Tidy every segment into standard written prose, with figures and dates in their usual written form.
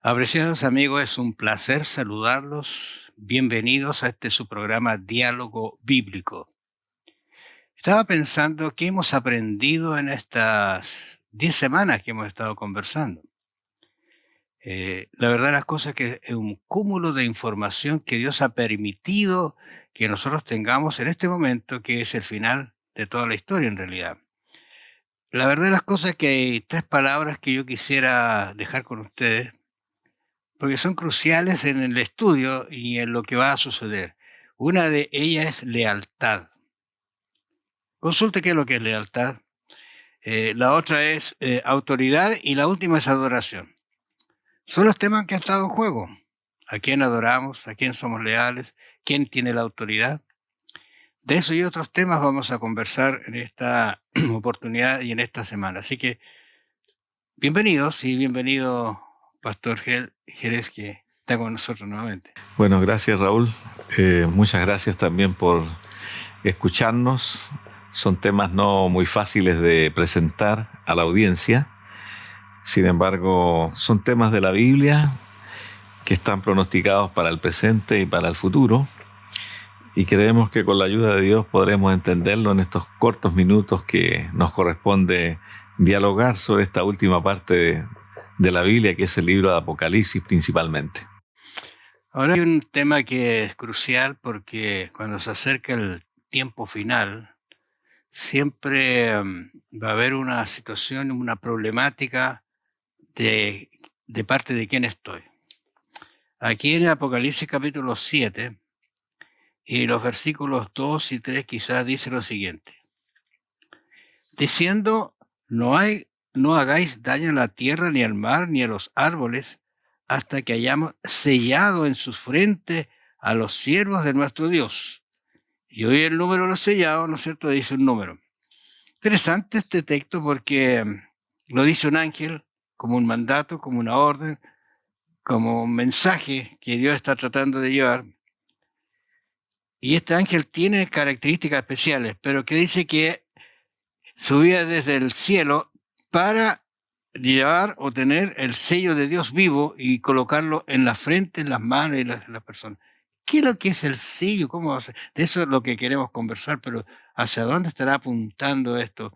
Apreciados amigos, es un placer saludarlos. Bienvenidos a este su programa Diálogo Bíblico. Estaba pensando qué hemos aprendido en estas 10 semanas que hemos estado conversando. La verdad las cosas es que es un cúmulo de información que Dios ha permitido que nosotros tengamos en este momento, que es el final de toda la historia en realidad. La verdad de las cosas es que hay 3 palabras que yo quisiera dejar con ustedes, porque son cruciales en el estudio y en lo que va a suceder. Una de ellas es lealtad. Consulte qué es lo que es lealtad. La otra es autoridad y la última es adoración. Son los temas que han estado en juego. ¿A quién adoramos? ¿A quién somos leales? ¿Quién tiene la autoridad? De eso y otros temas vamos a conversar en esta oportunidad y en esta semana. Así que bienvenidos y bienvenido Pastor Jerez, que está con nosotros nuevamente. Bueno, gracias Raúl. Muchas gracias también por escucharnos. Son temas no muy fáciles de presentar a la audiencia. Sin embargo, son temas de la Biblia que están pronosticados para el presente y para el futuro. Y creemos que con la ayuda de Dios podremos entenderlo en estos cortos minutos que nos corresponde dialogar sobre esta última parte de la Biblia, que es el libro de Apocalipsis principalmente. Ahora hay un tema que es crucial porque cuando se acerca el tiempo final, siempre va a haber una situación, una problemática de parte de quién estoy. Aquí en Apocalipsis capítulo 7 y los versículos 2 y 3 quizás dice lo siguiente. Diciendo, no hagáis daño a la tierra, ni al mar, ni a los árboles, hasta que hayamos sellado en sus frentes a los siervos de nuestro Dios. Y hoy el número de los sellados, ¿no es cierto?, dice un número. Interesante este texto porque lo dice un ángel como un mandato, como una orden, como un mensaje que Dios está tratando de llevar. Y este ángel tiene características especiales, pero que dice que subía desde el cielo para llevar o tener el sello de Dios vivo y colocarlo en la frente, en las manos de las personas. ¿Qué es lo que es el sello? ¿Cómo va a ser? De eso es lo que queremos conversar, pero ¿hacia dónde estará apuntando esto?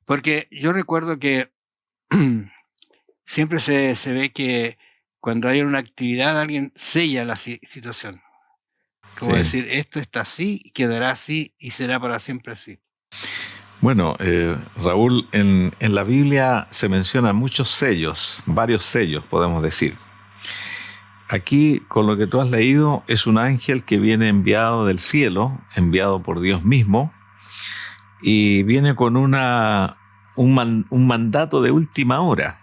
Porque yo recuerdo que siempre se ve que cuando hay una actividad alguien sella la situación. Como decir, esto está así, quedará así y será para siempre así. Bueno, Raúl, en la Biblia se mencionan muchos sellos, varios sellos podemos decir. Aquí, con lo que tú has leído, es un ángel que viene enviado del cielo, enviado por Dios mismo, y viene con un mandato de última hora.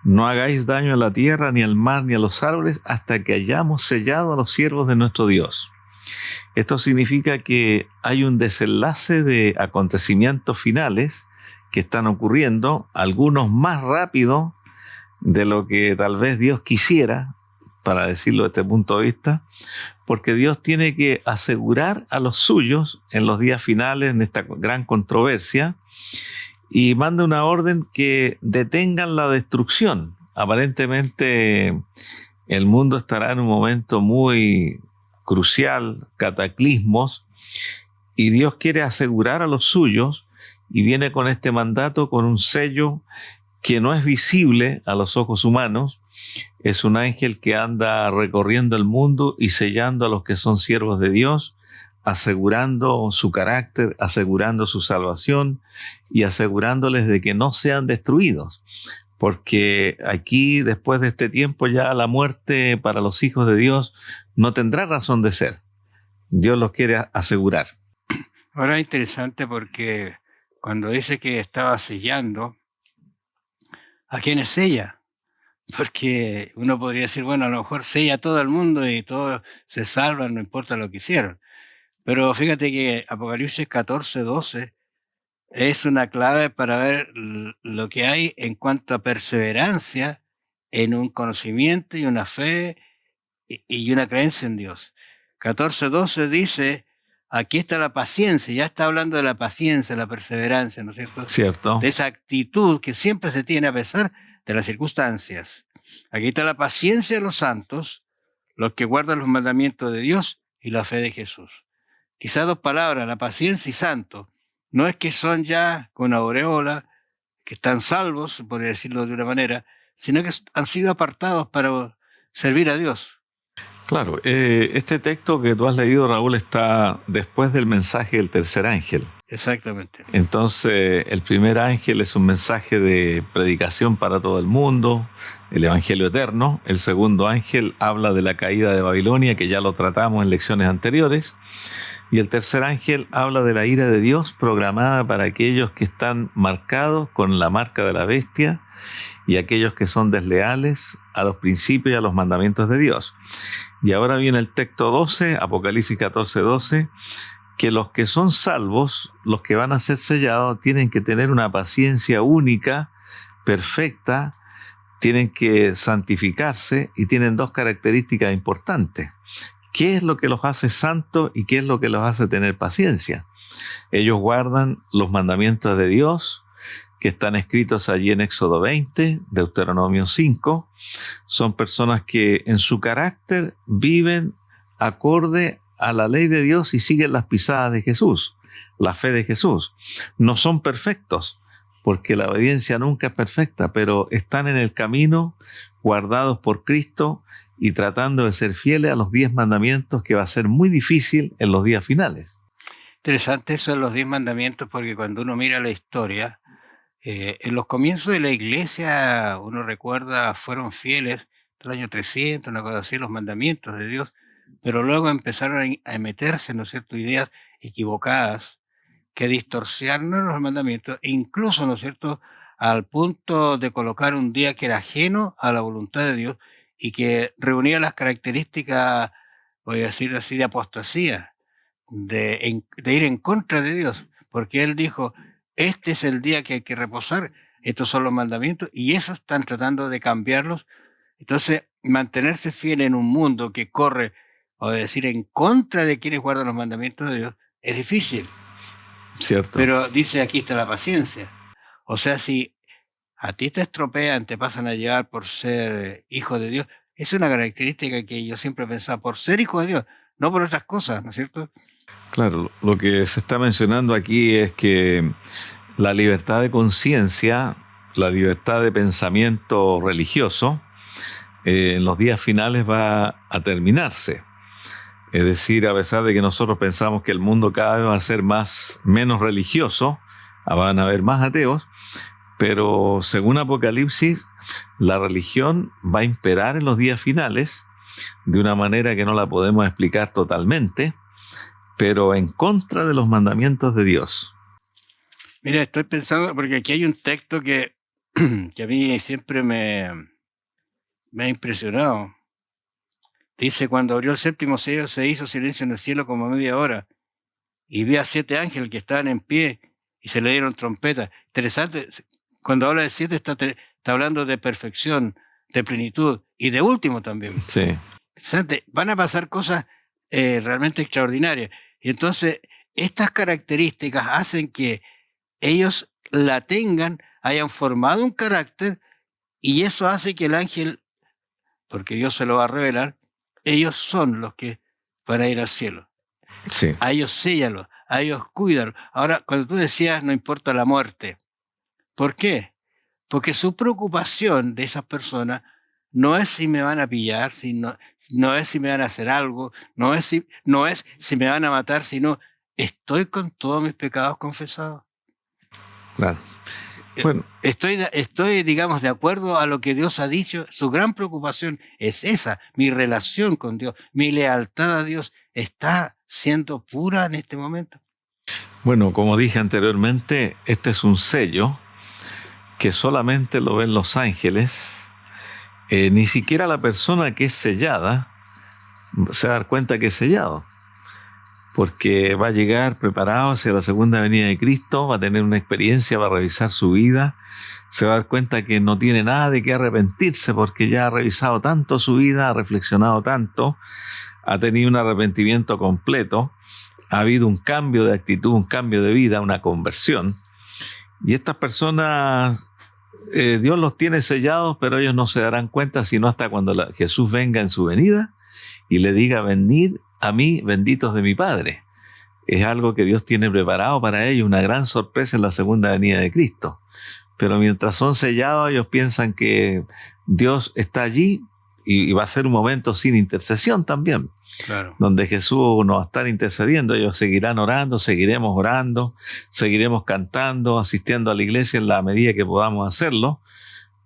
No hagáis daño a la tierra, ni al mar, ni a los árboles, hasta que hayamos sellado a los siervos de nuestro Dios. Esto significa que hay un desenlace de acontecimientos finales que están ocurriendo, algunos más rápido de lo que tal vez Dios quisiera, para decirlo desde este punto de vista, porque Dios tiene que asegurar a los suyos en los días finales, en esta gran controversia, y manda una orden que detengan la destrucción. Aparentemente el mundo estará en un momento muy crucial, cataclismos, y Dios quiere asegurar a los suyos y viene con este mandato, con un sello que no es visible a los ojos humanos. Es un ángel que anda recorriendo el mundo y sellando a los que son siervos de Dios, asegurando su carácter, asegurando su salvación y asegurándoles de que no sean destruidos. Porque aquí, después de este tiempo, ya la muerte para los hijos de Dios no tendrá razón de ser. Dios los quiere asegurar. Ahora es interesante porque cuando dice que estaba sellando, ¿a quién es ella? porque uno podría decir, bueno, a lo mejor sella a todo el mundo y todos se salvan, no importa lo que hicieron. Pero fíjate que Apocalipsis 14:12 es una clave para ver lo que hay en cuanto a perseverancia en un conocimiento y una fe y una creencia en Dios. 14:12 dice, aquí está la paciencia, ya está hablando de la paciencia, la perseverancia, ¿no es cierto? Cierto. De esa actitud que siempre se tiene a pesar de las circunstancias. Aquí está la paciencia de los santos, los que guardan los mandamientos de Dios y la fe de Jesús. Quizás dos palabras, la paciencia y santo. No es que son ya con aureola, que están salvos, por decirlo de una manera, sino que han sido apartados para servir a Dios. Claro, este texto que tú has leído, Raúl, está después del mensaje del tercer ángel. Exactamente. Entonces, el primer ángel es un mensaje de predicación para todo el mundo, el evangelio eterno. El segundo ángel habla de la caída de Babilonia, que ya lo tratamos en lecciones anteriores. Y el tercer ángel habla de la ira de Dios programada para aquellos que están marcados con la marca de la bestia y aquellos que son desleales a los principios y a los mandamientos de Dios. Y ahora viene el texto 12, Apocalipsis 14:12, que los que son salvos, los que van a ser sellados, tienen que tener una paciencia única, perfecta, tienen que santificarse y tienen dos características importantes. ¿Qué es lo que los hace santos y qué es lo que los hace tener paciencia? Ellos guardan los mandamientos de Dios, que están escritos allí en Éxodo 20, Deuteronomio 5. Son personas que en su carácter viven acorde a la ley de Dios y siguen las pisadas de Jesús, la fe de Jesús. No son perfectos, porque la obediencia nunca es perfecta, pero están en el camino, guardados por Cristo y tratando de ser fieles a los 10 mandamientos, que va a ser muy difícil en los días finales. Interesante eso de los 10 mandamientos, porque cuando uno mira la historia, en los comienzos de la iglesia, uno recuerda, fueron fieles el año 300, una cosa así, los mandamientos de Dios, pero luego empezaron a meterse, ¿no es cierto?, ideas equivocadas que distorsionaron los mandamientos, incluso, ¿no es cierto?, al punto de colocar un día que era ajeno a la voluntad de Dios y que reunía las características, voy a decir así, de apostasía, de ir en contra de Dios, porque Él dijo, este es el día que hay que reposar, estos son los mandamientos, y eso están tratando de cambiarlos. Entonces, mantenerse fiel en un mundo que corre, o decir, en contra de quienes guardan los mandamientos de Dios, es difícil. Cierto. Pero dice, aquí está la paciencia. O sea, si a ti te estropean, te pasan a llevar por ser hijo de Dios, es una característica que yo siempre pensaba, por ser hijo de Dios, no por otras cosas, ¿no es cierto? Claro, lo que se está mencionando aquí es que la libertad de conciencia, la libertad de pensamiento religioso, en los días finales va a terminarse. Es decir, a pesar de que nosotros pensamos que el mundo cada vez va a ser menos religioso, van a haber más ateos, pero según Apocalipsis, la religión va a imperar en los días finales de una manera que no la podemos explicar totalmente, pero en contra de los mandamientos de Dios. Mira, estoy pensando, porque aquí hay un texto que a mí siempre me ha impresionado. Dice, cuando abrió el séptimo sello, se hizo silencio en el cielo como media hora, y vi a 7 ángeles que estaban en pie, y se le dieron trompetas. Interesante, cuando habla de 7 está hablando de perfección, de plenitud, y de último también. Sí. Interesante, van a pasar cosas realmente extraordinarias. Y entonces, estas características hacen que ellos la tengan, hayan formado un carácter, y eso hace que el ángel, porque Dios se lo va a revelar, ellos son los que van a ir al cielo. Sí. A ellos séllalo, a ellos cuídalo. Ahora, cuando tú decías no importa la muerte, ¿por qué? Porque su preocupación de esas personas no es si me van a pillar, no es si me van a hacer algo, no es si me van a matar, sino estoy con todos mis pecados confesados. Claro. Bueno, estoy, digamos, de acuerdo a lo que Dios ha dicho. Su gran preocupación es esa, mi relación con Dios, mi lealtad a Dios está siendo pura en este momento. Bueno, como dije anteriormente, este es un sello que solamente lo ven los ángeles ni siquiera la persona que es sellada se va a dar cuenta que es sellado, porque va a llegar preparado hacia la segunda venida de Cristo, va a tener una experiencia, va a revisar su vida, se va a dar cuenta que no tiene nada de qué arrepentirse porque ya ha revisado tanto su vida, ha reflexionado tanto, ha tenido un arrepentimiento completo, ha habido un cambio de actitud, un cambio de vida, una conversión. Y estas personas, Dios los tiene sellados, pero ellos no se darán cuenta sino hasta cuando Jesús venga en su venida y le diga: venid a mí, benditos de mi Padre. Es algo que Dios tiene preparado para ellos, una gran sorpresa en la segunda venida de Cristo. Pero mientras son sellados, ellos piensan que Dios está allí y va a ser un momento sin intercesión también. Claro. Donde Jesús nos va a estar intercediendo, ellos seguirán orando, seguiremos cantando, asistiendo a la iglesia en la medida que podamos hacerlo,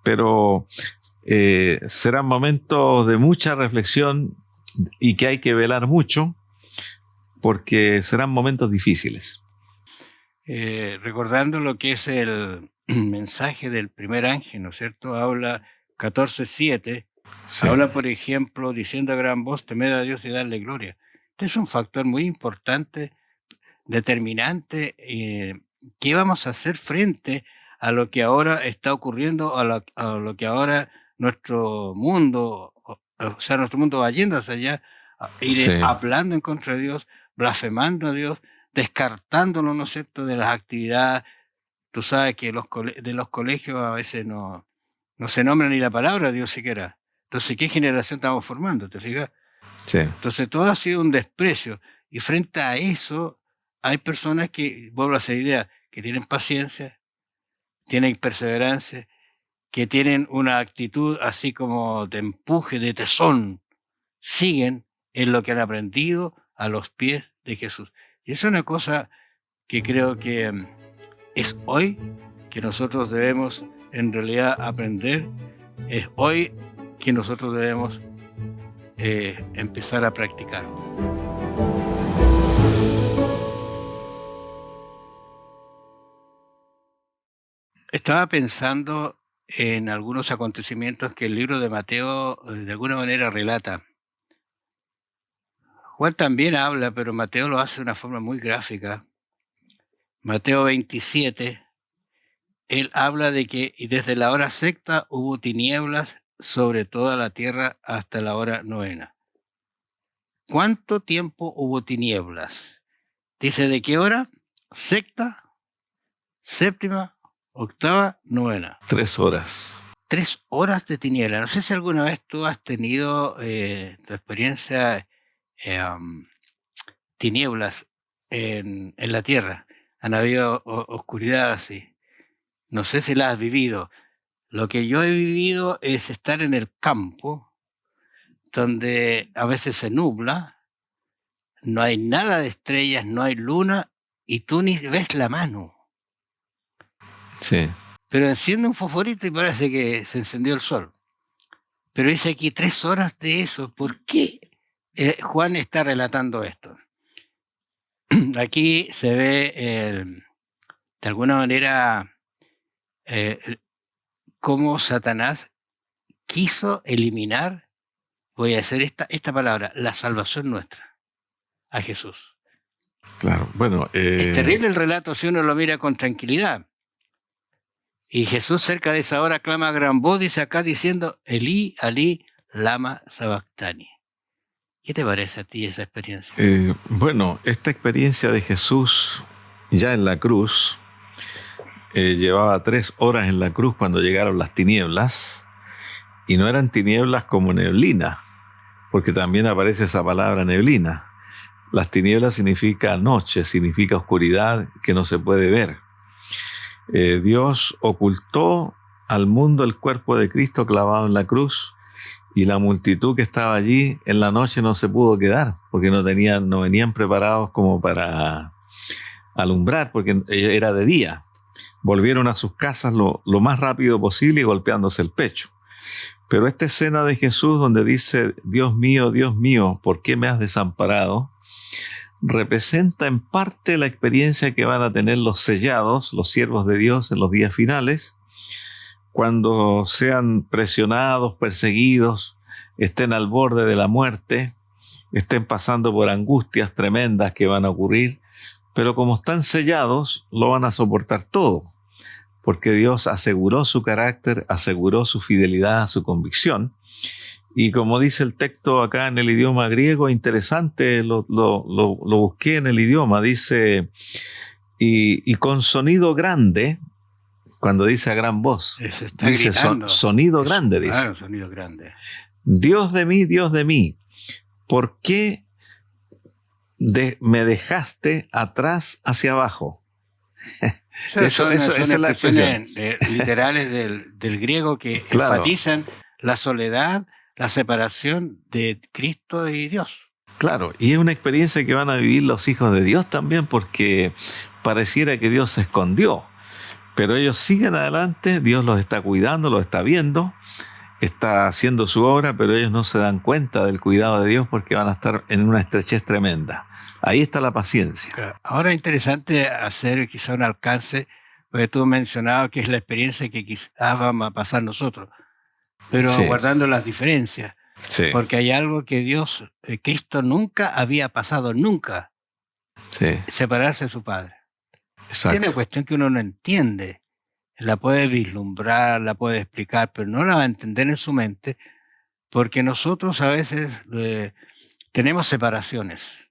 pero serán momentos de mucha reflexión y que hay que velar mucho, porque serán momentos difíciles. Recordando lo que es el mensaje del primer ángel, ¿no es cierto? Habla 14:7. Sí. Habla, por ejemplo, diciendo a gran voz: temed a Dios y darle gloria. Este es un factor muy importante, determinante. ¿Qué vamos a hacer frente a lo que ahora está ocurriendo, a lo que ahora nuestro mundo, o sea, nuestro mundo va yendo hacia allá, hablando en contra de Dios, blasfemando a Dios, descartándolo, ¿no es cierto?, de las actividades? Tú sabes que de los colegios a veces no se nombra ni la palabra Dios siquiera. Entonces, ¿qué generación estamos formando? ¿Te fijas? Sí. Entonces, todo ha sido un desprecio. Y frente a eso, hay personas que, vuelvo a esa idea, que tienen paciencia, tienen perseverancia, que tienen una actitud así como de empuje, de tesón. Siguen en lo que han aprendido a los pies de Jesús. Y es una cosa que creo que es hoy que nosotros debemos en realidad aprender. Es hoy que nosotros debemos empezar a practicar. Estaba pensando en algunos acontecimientos que el libro de Mateo de alguna manera relata. Juan también habla, pero Mateo lo hace de una forma muy gráfica. Mateo 27, él habla de que desde la hora sexta hubo tinieblas sobre toda la tierra hasta la hora novena. ¿Cuánto tiempo hubo tinieblas? Dice, ¿de qué hora? Sexta, séptima, octava, novena. 3 horas. 3 horas de tinieblas. No sé si alguna vez tú has tenido tu experiencia tinieblas en la tierra. Han habido oscuridad así. No sé si la has vivido. Lo que yo he vivido es estar en el campo, donde a veces se nubla, no hay nada de estrellas, no hay luna, y tú ni ves la mano. Sí. Pero enciende un fosforito y parece que se encendió el sol. Pero dice aquí 3 horas de eso. ¿Por qué Juan está relatando esto? Aquí se ve, de alguna manera, cómo Satanás quiso eliminar, voy a hacer esta palabra, la salvación nuestra, a Jesús. Claro, bueno. Es terrible el relato si uno lo mira con tranquilidad. Y Jesús cerca de esa hora clama a gran voz, dice acá diciendo, Elí, Alí, lama sabactani. ¿Qué te parece a ti esa experiencia? Bueno, esta experiencia de Jesús ya en la cruz, llevaba 3 horas en la cruz cuando llegaron las tinieblas, y no eran tinieblas como neblina, porque también aparece esa palabra neblina. Las tinieblas significa noche, significa oscuridad que no se puede ver. Dios ocultó al mundo el cuerpo de Cristo clavado en la cruz, y la multitud que estaba allí en la noche no se pudo quedar, porque no venían preparados como para alumbrar, porque era de día. Volvieron a sus casas lo más rápido posible y golpeándose el pecho. Pero esta escena de Jesús donde dice, Dios mío, ¿por qué me has desamparado?, representa en parte la experiencia que van a tener los sellados, los siervos de Dios en los días finales, cuando sean presionados, perseguidos, estén al borde de la muerte, estén pasando por angustias tremendas que van a ocurrir, pero como están sellados, lo van a soportar todo, porque Dios aseguró su carácter, aseguró su fidelidad, su convicción. Y como dice el texto acá en el idioma griego, interesante, lo busqué en el idioma, dice, y con sonido grande, cuando dice a gran voz, dice sonido grande, dice. Claro, sonido grande. Dios de mí, ¿por qué me dejaste atrás hacia abajo? Esa es la expresión. Literales del griego que enfatizan la soledad, la separación de Cristo y Dios. Claro, y es una experiencia que van a vivir los hijos de Dios también, porque pareciera que Dios se escondió, pero ellos siguen adelante, Dios los está cuidando, los está viendo, está haciendo su obra, pero ellos no se dan cuenta del cuidado de Dios porque van a estar en una estrechez tremenda. Ahí está la paciencia. Claro. Ahora es interesante hacer quizá un alcance, porque tú mencionabas que es la experiencia que quizás vamos a pasar nosotros, pero guardando las diferencias, porque hay algo que Cristo nunca había pasado, nunca, separarse de su Padre. Exacto. Es una cuestión que uno no entiende, la puede vislumbrar, la puede explicar, pero no la va a entender en su mente, porque nosotros a veces tenemos separaciones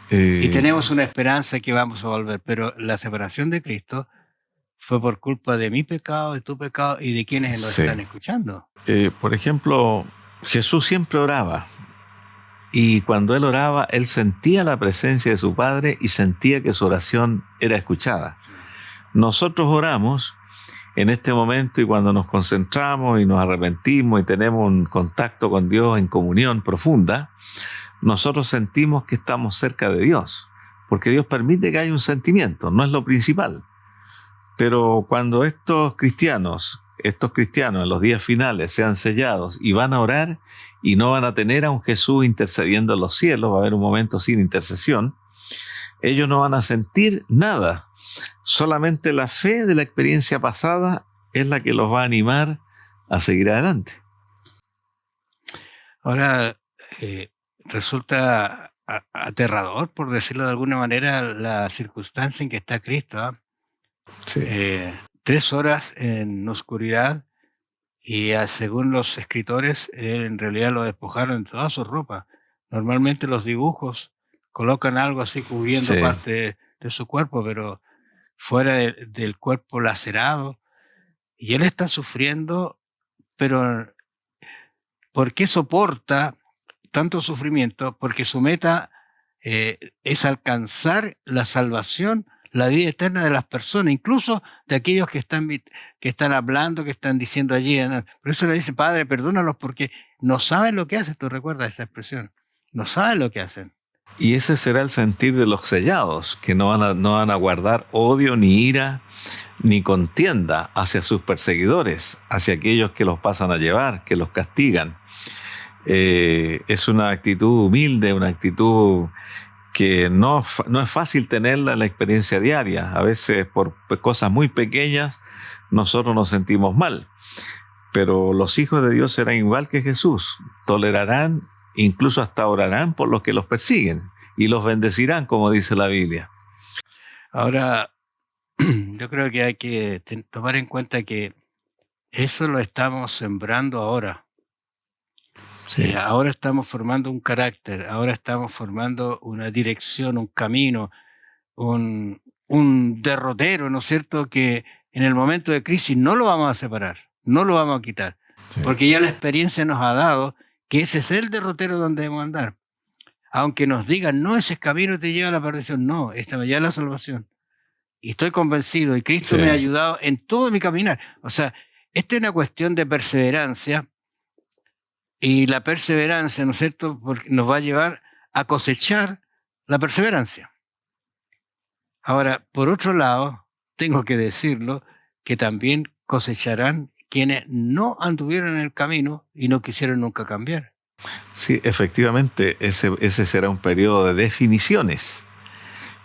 y tenemos una esperanza que vamos a volver, pero la separación de Cristo fue por culpa de mi pecado, de tu pecado y de quienes nos están escuchando. Por ejemplo, Jesús siempre oraba, y cuando Él oraba, Él sentía la presencia de su Padre y sentía que su oración era escuchada. Nosotros oramos en este momento, y cuando nos concentramos y nos arrepentimos y tenemos un contacto con Dios en comunión profunda, nosotros sentimos que estamos cerca de Dios, porque Dios permite que haya un sentimiento, no es lo principal. Pero cuando estos cristianos en los días finales sean sellados y van a orar y no van a tener a un Jesús intercediendo en los cielos, va a haber un momento sin intercesión, ellos no van a sentir nada. Solamente la fe de la experiencia pasada es la que los va a animar a seguir adelante. Ahora, resulta aterrador, por decirlo de alguna manera, la circunstancia en que está Cristo. 3 horas en oscuridad, y según los escritores, en realidad lo despojaron de toda su ropa. Normalmente los dibujos colocan algo así cubriendo parte de su cuerpo, pero fuera del cuerpo lacerado, y él está sufriendo, pero ¿por qué soporta tanto sufrimiento? Porque su meta es alcanzar la salvación, la vida eterna de las personas, incluso de aquellos que están hablando, que están diciendo allí. Por eso le dice, Padre, perdónalos porque no saben lo que hacen. Tú recuerdas esa expresión. No saben lo que hacen. Y ese será el sentir de los sellados, que no van a guardar odio, ni ira, ni contienda hacia sus perseguidores, hacia aquellos que los pasan a llevar, que los castigan. Es una actitud humilde, una actitud que no es fácil tenerla en la experiencia diaria. A veces por cosas muy pequeñas nosotros nos sentimos mal, pero los hijos de Dios serán igual que Jesús, tolerarán, incluso hasta orarán por los que los persiguen y los bendecirán, como dice la Biblia. Ahora, yo creo que hay que tomar en cuenta que eso lo estamos sembrando ahora. Ahora estamos formando un carácter, ahora estamos formando una dirección, un camino, un derrotero, ¿no es cierto?, que en el momento de crisis no lo vamos a separar, no lo vamos a quitar, porque ya la experiencia nos ha dado que ese es el derrotero donde debemos andar. Aunque nos digan, no, ese camino te lleva a la perdición, no, esta me lleva a la salvación. Y estoy convencido, y Cristo me ha ayudado en todo mi caminar. O sea, esta es una cuestión de perseverancia. Y la perseverancia, ¿no es cierto?, porque nos va a llevar a cosechar la perseverancia. Ahora, por otro lado, tengo que decirlo, que también cosecharán quienes no anduvieron en el camino y no quisieron nunca cambiar. Sí, efectivamente, ese será un periodo de definiciones,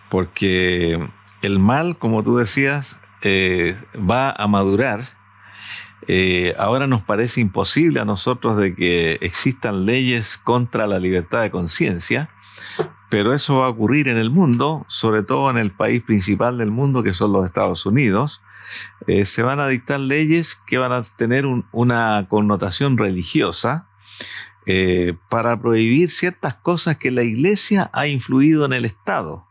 porque el mal, como tú decías, va a madurar, Ahora nos parece imposible a nosotros de que existan leyes contra la libertad de conciencia, pero eso va a ocurrir en el mundo, sobre todo en el país principal del mundo, que son los Estados Unidos. Se van a dictar leyes que van a tener una connotación religiosa para prohibir ciertas cosas que la Iglesia ha influido en el Estado.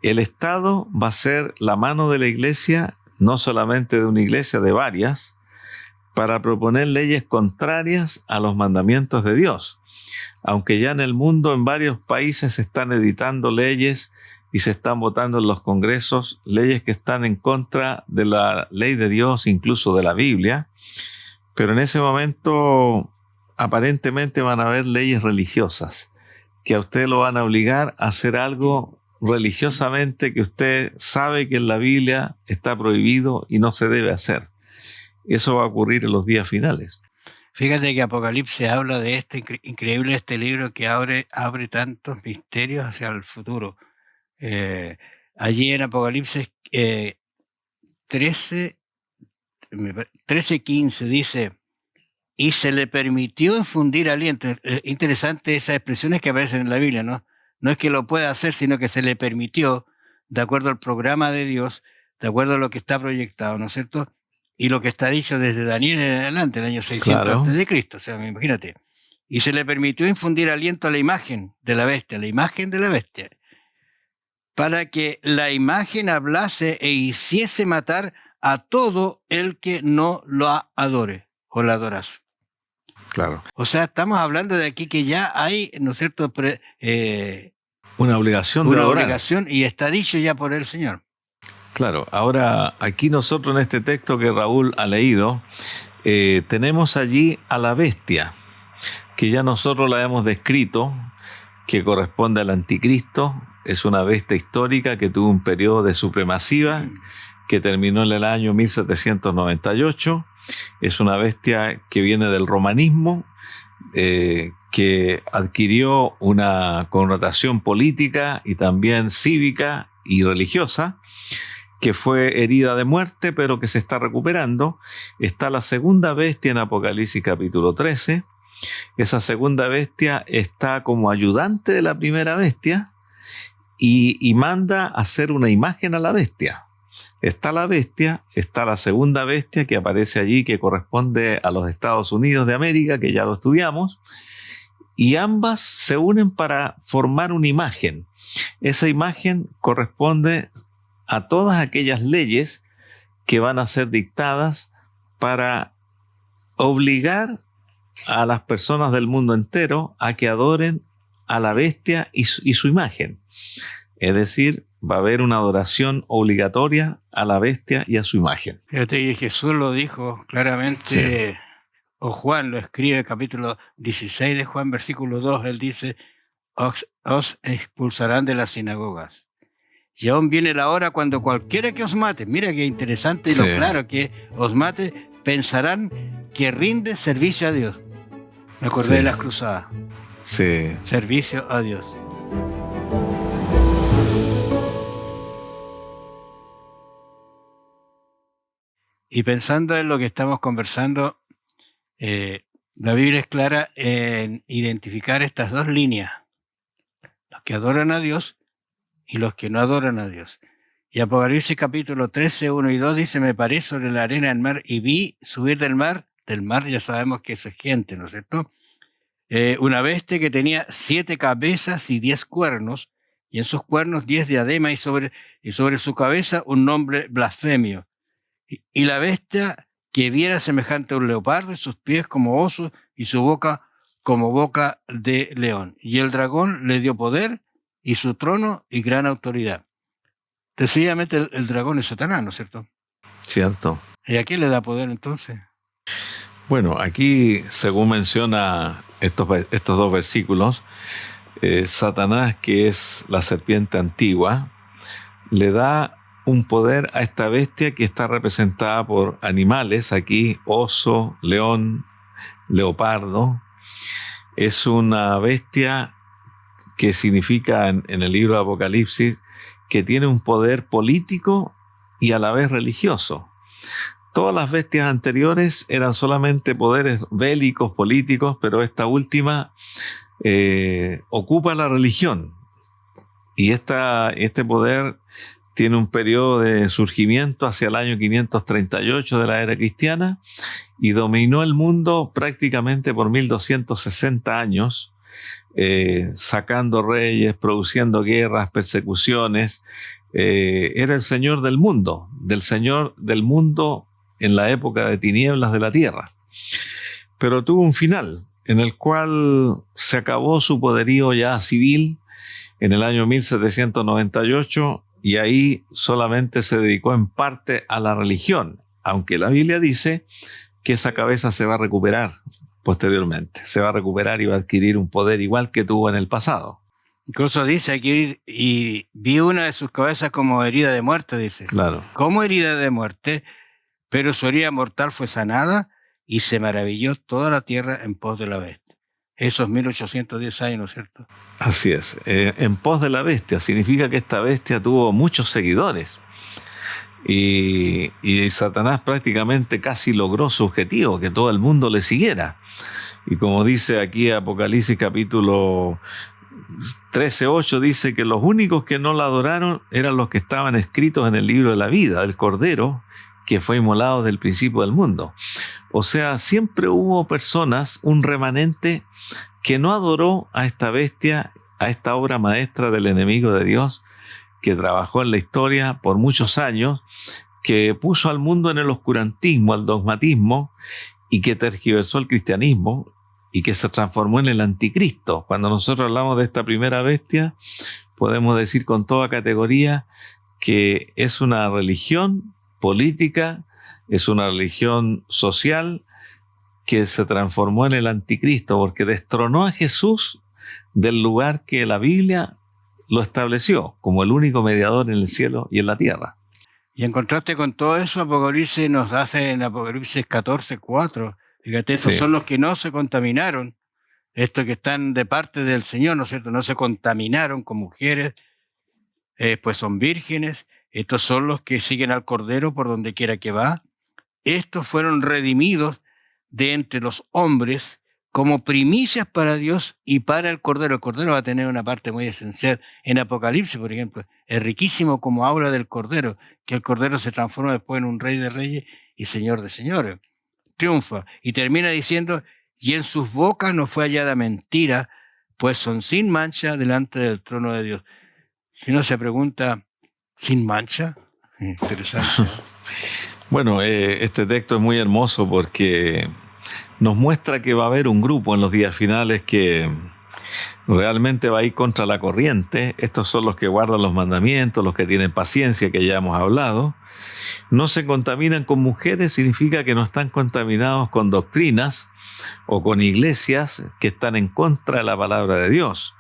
El Estado va a ser la mano de la Iglesia, no solamente de una iglesia, de varias, para proponer leyes contrarias a los mandamientos de Dios. Aunque ya en el mundo, en varios países, se están editando leyes y se están votando en los congresos leyes que están en contra de la ley de Dios, incluso de la Biblia. Pero en ese momento, aparentemente van a haber leyes religiosas que a usted lo van a obligar a hacer algo religiosamente que usted sabe que en la Biblia está prohibido y no se debe hacer. Eso va a ocurrir en los días finales. Fíjate que Apocalipsis habla de increíble libro que abre tantos misterios hacia el futuro. Allí en Apocalipsis 13:15 dice: y se le permitió infundir aliento. Interesante esas expresiones que aparecen en la Biblia, ¿no? No es que lo pueda hacer, sino que se le permitió, de acuerdo al programa de Dios, de acuerdo a lo que está proyectado, ¿no es cierto? Y lo que está dicho desde Daniel en adelante, el año 600 Claro. antes de Cristo. O sea, imagínate. Y se le permitió infundir aliento a la imagen de la bestia, para que la imagen hablase e hiciese matar a todo el que no lo adore o la adorase. Claro. O sea, estamos hablando de aquí que ya hay, ¿no es cierto?, Una obligación de una adorar. obligación, y está dicho ya por el Señor. Claro. Ahora, aquí nosotros en este texto que Raúl ha leído, tenemos allí a la bestia, que ya nosotros la hemos descrito, que corresponde al anticristo. Es una bestia histórica que tuvo un periodo de supremacía que terminó en el año 1798. Es una bestia que viene del romanismo, que adquirió una connotación política y también cívica y religiosa, que fue herida de muerte, pero que se está recuperando. Está la segunda bestia en Apocalipsis capítulo 13. Esa segunda bestia está como ayudante de la primera bestia y manda hacer una imagen a la bestia. Está la bestia, está la segunda bestia que aparece allí, que corresponde a los Estados Unidos de América, que ya lo estudiamos, y ambas se unen para formar una imagen. Esa imagen corresponde a todas aquellas leyes que van a ser dictadas para obligar a las personas del mundo entero a que adoren a la bestia y su imagen. Es decir, va a haber una adoración obligatoria a la bestia y a su imagen. Fíjate, y Jesús lo dijo claramente, sí. O Juan lo escribe, capítulo 16 de Juan, versículo 2, él dice: os expulsarán de las sinagogas. Y aún viene la hora cuando cualquiera que os mate, mira qué interesante y lo claro que os mate, pensarán que rinde servicio a Dios. Me acordé de las cruzadas. Sí. Servicio a Dios. Y pensando en lo que estamos conversando, la Biblia es clara en identificar estas dos líneas: los que adoran a Dios y los que no adoran a Dios. Y Apocalipsis capítulo 13, 1 y 2 dice: me paré sobre la arena del mar y vi subir del mar ya sabemos que eso es gente, ¿no es cierto?, una bestia que tenía 7 cabezas y 10 cuernos, y en sus cuernos 10 diademas, y sobre su cabeza un nombre blasfemio. Y la bestia que viera semejante a un leopardo, y sus pies como osos, y su boca como boca de león. Y el dragón le dio poder, y su trono y gran autoridad. Sencillamente el dragón es Satanás, ¿no es cierto? Cierto. ¿Y a quién le da poder entonces? Bueno, aquí, según menciona estos dos versículos, Satanás, que es la serpiente antigua, le da un poder a esta bestia que está representada por animales, aquí oso, león, leopardo. Es una bestia que significa en el libro de Apocalipsis que tiene un poder político y a la vez religioso, Todas las bestias anteriores eran solamente poderes bélicos, políticos, pero esta última ocupa la religión. Y este poder tiene un periodo de surgimiento hacia el año 538 de la era cristiana y dominó el mundo prácticamente por 1260 años, sacando reyes, produciendo guerras, persecuciones. Era el señor del mundo en la época de tinieblas de la tierra. Pero tuvo un final en el cual se acabó su poderío ya civil en el año 1798 y ahí solamente se dedicó en parte a la religión, aunque la Biblia dice que esa cabeza se va a recuperar posteriormente, se va a recuperar y va a adquirir un poder igual que tuvo en el pasado. Incluso dice aquí, y vi una de sus cabezas como herida de muerte, dice. Claro. Como herida de muerte, pero su herida mortal fue sanada y se maravilló toda la tierra en pos de la bestia. Esos 1810 años, ¿no es cierto? Así es. En pos de la bestia significa que esta bestia tuvo muchos seguidores. Y Satanás prácticamente casi logró su objetivo, que todo el mundo le siguiera. Y como dice aquí Apocalipsis capítulo 13:8, dice que los únicos que no la adoraron eran los que estaban escritos en el libro de la vida del Cordero, que fue inmolado desde el principio del mundo. O sea, siempre hubo personas, un remanente, que no adoró a esta bestia, a esta obra maestra del enemigo de Dios, que trabajó en la historia por muchos años, que puso al mundo en el oscurantismo, al dogmatismo, y que tergiversó el cristianismo, y que se transformó en el anticristo. Cuando nosotros hablamos de esta primera bestia, podemos decir con toda categoría que es una religión política, es una religión social que se transformó en el anticristo, porque destronó a Jesús del lugar que la Biblia lo estableció como el único mediador en el cielo y en la tierra. Y en contraste con todo eso, Apocalipsis nos hace en Apocalipsis 14:4. Fíjate, estos son los que no se contaminaron, estos que están de parte del Señor, ¿no es cierto? No se contaminaron con mujeres, pues son vírgenes. Estos son los que siguen al Cordero por donde quiera que va. Estos fueron redimidos de entre los hombres como primicias para Dios y para el Cordero. El Cordero va a tener una parte muy esencial. En Apocalipsis, por ejemplo, es riquísimo como habla del Cordero, que el Cordero se transforma después en un Rey de Reyes y Señor de Señores. Triunfa. Y termina diciendo, y en sus bocas no fue hallada mentira, pues son sin mancha delante del trono de Dios. Si uno se pregunta, ¿sin mancha? Interesante. Bueno, este texto es muy hermoso porque nos muestra que va a haber un grupo en los días finales que realmente va a ir contra la corriente. Estos son los que guardan los mandamientos, los que tienen paciencia, que ya hemos hablado. No se contaminan con mujeres, significa que no están contaminados con doctrinas o con iglesias que están en contra de la palabra de Dios.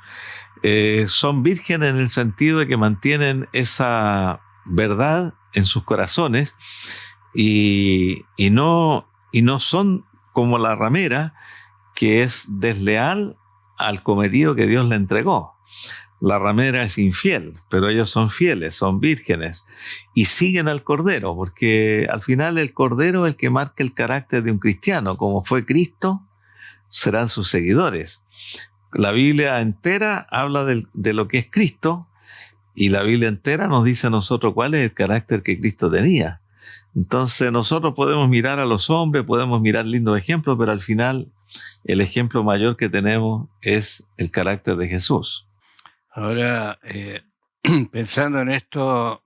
Son vírgenes en el sentido de que mantienen esa verdad en sus corazones y no son como la ramera, que es desleal al cometido que Dios le entregó. La ramera es infiel, pero ellos son fieles, son vírgenes y siguen al Cordero, porque al final el Cordero es el que marca el carácter de un cristiano. Como fue Cristo, serán sus seguidores. La Biblia entera habla de lo que es Cristo y la Biblia entera nos dice a nosotros cuál es el carácter que Cristo tenía. Entonces nosotros podemos mirar a los hombres, podemos mirar lindos ejemplos, pero al final el ejemplo mayor que tenemos es el carácter de Jesús. Ahora, pensando en esto,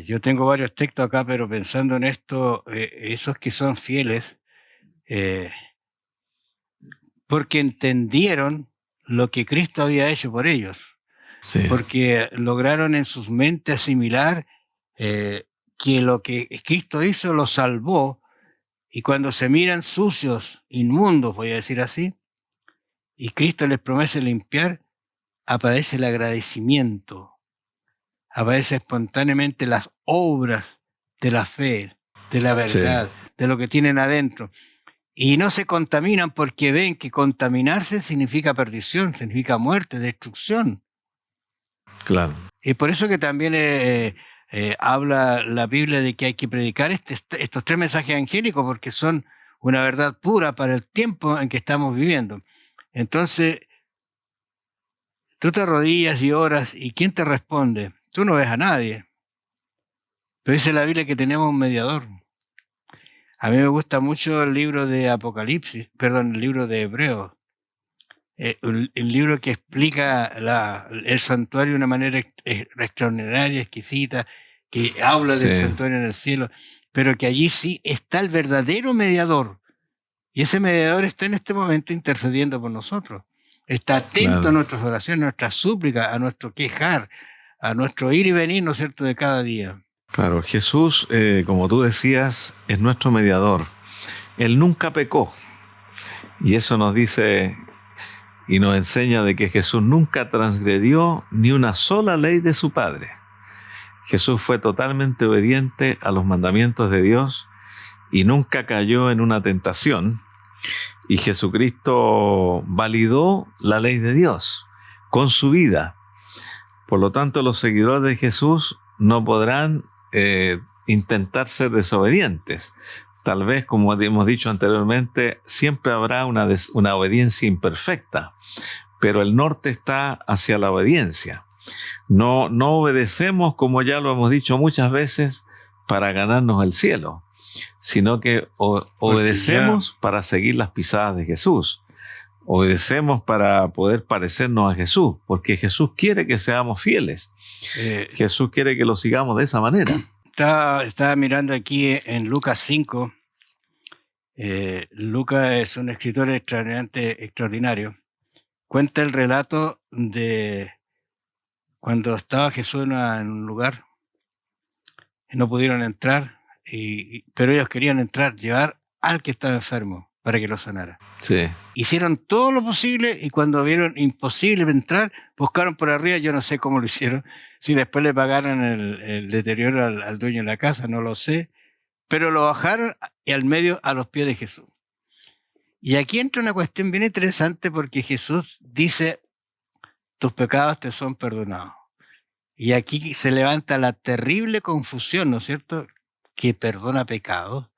yo tengo varios textos acá, pero pensando en esto, esos que son fieles, porque entendieron lo que Cristo había hecho por ellos, sí, porque lograron en sus mentes asimilar que lo que Cristo hizo los salvó, y cuando se miran sucios, inmundos, voy a decir así, y Cristo les promete limpiar, aparece el agradecimiento, aparece espontáneamente las obras de la fe, de la verdad, sí, de lo que tienen adentro. Y no se contaminan porque ven que contaminarse significa perdición, significa muerte, destrucción. Claro. Y por eso que también habla la Biblia de que hay que predicar estos 3 mensajes angélicos porque son una verdad pura para el tiempo en que estamos viviendo. Entonces, tú te arrodillas y oras, ¿y quién te responde? Tú no ves a nadie. Pero dice la Biblia que tenemos un mediador. A mí me gusta mucho el libro de Apocalipsis, perdón, el libro de Hebreos. El libro que explica el santuario de una manera extraordinaria, exquisita, que habla del santuario en el cielo, pero que allí sí está el verdadero mediador. Y ese mediador está en este momento intercediendo por nosotros. Está atento a nuestras oraciones, a nuestras súplicas, a nuestro quejar, a nuestro ir y venir, ¿no es cierto?, de cada día. Claro, Jesús, como tú decías, es nuestro mediador. Él nunca pecó. Y eso nos dice y nos enseña de que Jesús nunca transgredió ni una sola ley de su Padre. Jesús fue totalmente obediente a los mandamientos de Dios y nunca cayó en una tentación. Y Jesucristo validó la ley de Dios con su vida. Por lo tanto, los seguidores de Jesús no podrán intentar ser desobedientes. Tal vez, como hemos dicho anteriormente, siempre habrá una obediencia imperfecta, pero el norte está hacia la obediencia. No obedecemos, como ya lo hemos dicho muchas veces, para ganarnos el cielo, sino que obedecemos para seguir las pisadas de Jesús. Obedecemos para poder parecernos a Jesús, porque Jesús quiere que seamos fieles. Jesús quiere que lo sigamos de esa manera. Estaba mirando aquí en Lucas 5. Lucas es un escritor extraordinario. Cuenta el relato de cuando estaba Jesús en un lugar y no pudieron entrar, pero ellos querían entrar, llevar al que estaba enfermo para que lo sanara. Sí. Hicieron todo lo posible y cuando vieron imposible entrar, buscaron por arriba, yo no sé cómo lo hicieron, si después le pagaron el deterioro al dueño de la casa, no lo sé, pero lo bajaron y al medio a los pies de Jesús. Y aquí entra una cuestión bien interesante porque Jesús dice, tus pecados te son perdonados. Y aquí se levanta la terrible confusión, ¿no es cierto?, que perdona pecados.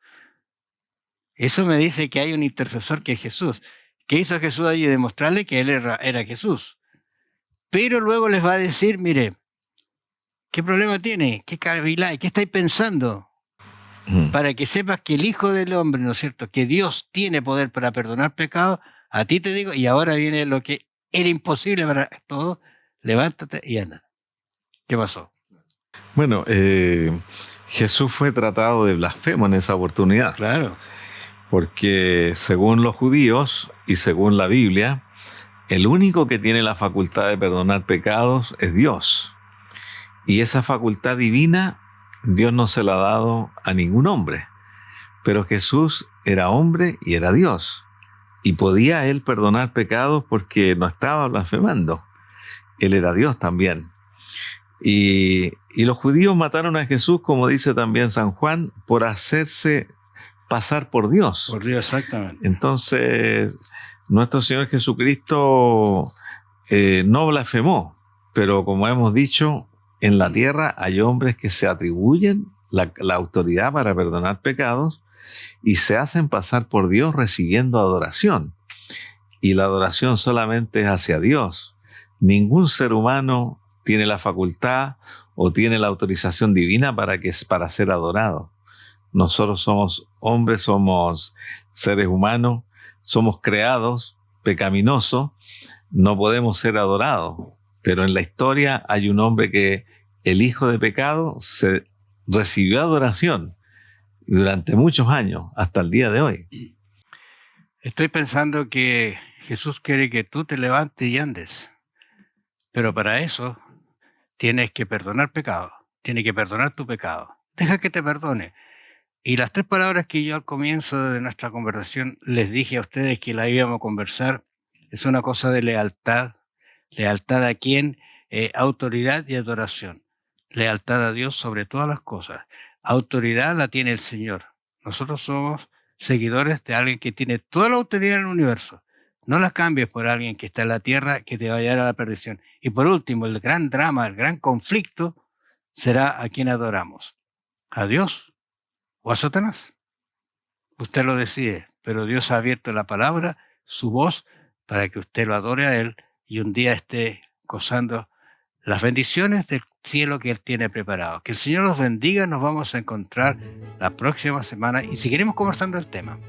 Eso me dice que hay un intercesor que es Jesús. ¿Qué hizo Jesús allí? Demostrarle que él era Jesús. Pero luego les va a decir, mire, ¿qué problema tiene? ¿Qué cavilá? ¿Qué estáis pensando? Para que sepas que el Hijo del Hombre, ¿no es cierto?, que Dios tiene poder para perdonar pecados, a ti te digo, y ahora viene lo que era imposible para todos, levántate y anda. ¿Qué pasó? Bueno, Jesús fue tratado de blasfemo en esa oportunidad. Claro. Porque según los judíos y según la Biblia, el único que tiene la facultad de perdonar pecados es Dios. Y esa facultad divina Dios no se la ha dado a ningún hombre. Pero Jesús era hombre y era Dios. Y podía él perdonar pecados porque no estaba blasfemando. Él era Dios también. Y los judíos mataron a Jesús, como dice también San Juan, por hacerse pasar por Dios. Por Dios, exactamente. Entonces, nuestro Señor Jesucristo no blasfemó, pero como hemos dicho, en la tierra hay hombres que se atribuyen la autoridad para perdonar pecados y se hacen pasar por Dios recibiendo adoración. Y la adoración solamente es hacia Dios. Ningún ser humano tiene la facultad o tiene la autorización divina para ser adorado. Nosotros somos hombres, somos seres humanos, somos creados, pecaminosos, no podemos ser adorados. Pero en la historia hay un hombre que, el hijo de pecado, se recibió adoración durante muchos años, hasta el día de hoy. Estoy pensando que Jesús quiere que tú te levantes y andes. Pero para eso tienes que perdonar pecado. Tienes que perdonar tu pecado. Deja que te perdone. Y las 3 palabras que yo al comienzo de nuestra conversación les dije a ustedes que la íbamos a conversar, es una cosa de lealtad. ¿Lealtad a quién? Autoridad y adoración. Lealtad a Dios sobre todas las cosas. Autoridad la tiene el Señor. Nosotros somos seguidores de alguien que tiene toda la autoridad en el universo. No la cambies por alguien que está en la tierra que te va a llevar a la perdición. Y por último, el gran drama, el gran conflicto, será a quien adoramos, a Dios o a Satanás. Usted lo decide, pero Dios ha abierto la palabra, su voz, para que usted lo adore a Él y un día esté gozando las bendiciones del cielo que Él tiene preparado. Que el Señor los bendiga, nos vamos a encontrar la próxima semana y seguiremos conversando el tema.